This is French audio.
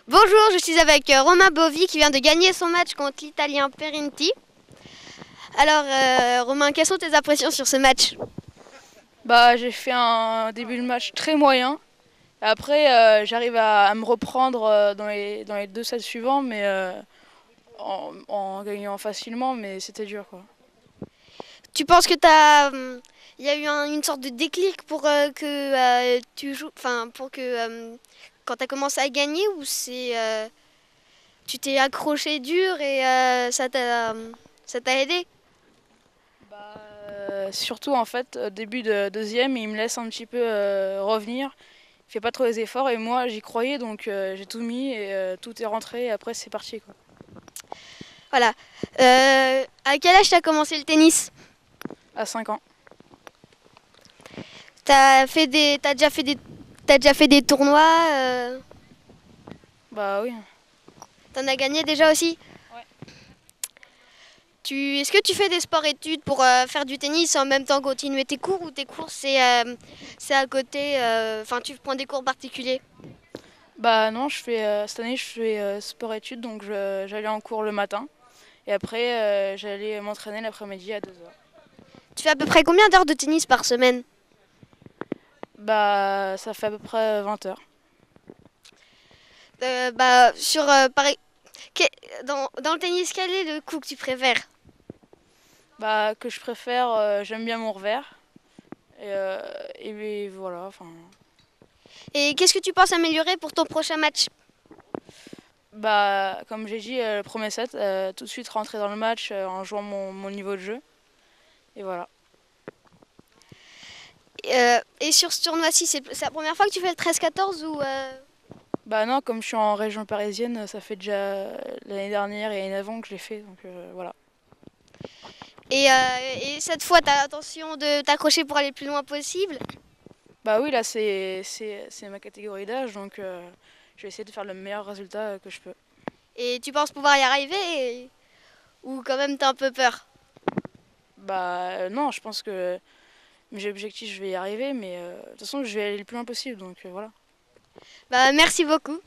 Bonjour, je suis avec Romain Bovi qui vient de gagner son match contre l'Italien Perenti. Alors Romain, quelles sont tes impressions sur ce match? Bah, j'ai fait un début de match très moyen. Après, j'arrive à me reprendre dans les deux sets suivants, mais en gagnant facilement, mais c'était dur, quoi. Tu penses que il y a eu une sorte de déclic pour que tu joues, enfin pour que quand tu as commencé à gagner ou tu t'es accroché dur et ça t'a aidé? Bah, surtout, en fait, début de deuxième, il me laisse un petit peu revenir. Il fait pas trop les efforts, et moi, j'y croyais, donc j'ai tout mis, et tout est rentré, et après, c'est parti, quoi. Voilà. À quel âge t'as commencé le tennis? À 5 ans. T'as déjà fait des tournois? Bah oui. T'en as gagné déjà aussi? Ouais. Est-ce que tu fais des sports-études pour faire du tennis et en même temps continuer tes cours ou tes cours c'est à côté, enfin tu prends des cours particuliers? Bah non, cette année, je fais sport-études, donc j'allais en cours le matin. Et après, j'allais m'entraîner l'après-midi à 2 heures. Tu fais à peu près combien d'heures de tennis par semaine? Bah, ça fait à peu près 20 heures. Bah, dans le tennis, quel est le coup que tu préfères? Bah, que je préfère, j'aime bien mon revers. Et voilà, enfin. Et qu'est-ce que tu penses améliorer pour ton prochain match? Bah, comme j'ai dit, le premier set, tout de suite rentrer dans le match en jouant mon niveau de jeu. Et voilà. Et sur ce tournoi-ci, c'est la première fois que tu fais le 13-14 ou Bah non, comme je suis en région parisienne, ça fait déjà l'année dernière et l'année avant que je l'ai fait, donc voilà. et cette fois, tu as l'intention de t'accrocher pour aller le plus loin possible? Bah oui, là c'est ma catégorie d'âge, donc je vais essayer de faire le meilleur résultat que je peux. Et tu penses pouvoir y arriver ou quand même t'as un peu peur? Bah non, je pense que mes objectifs, je vais y arriver, mais de toute façon, je vais aller le plus loin possible, donc voilà. Bah, merci beaucoup.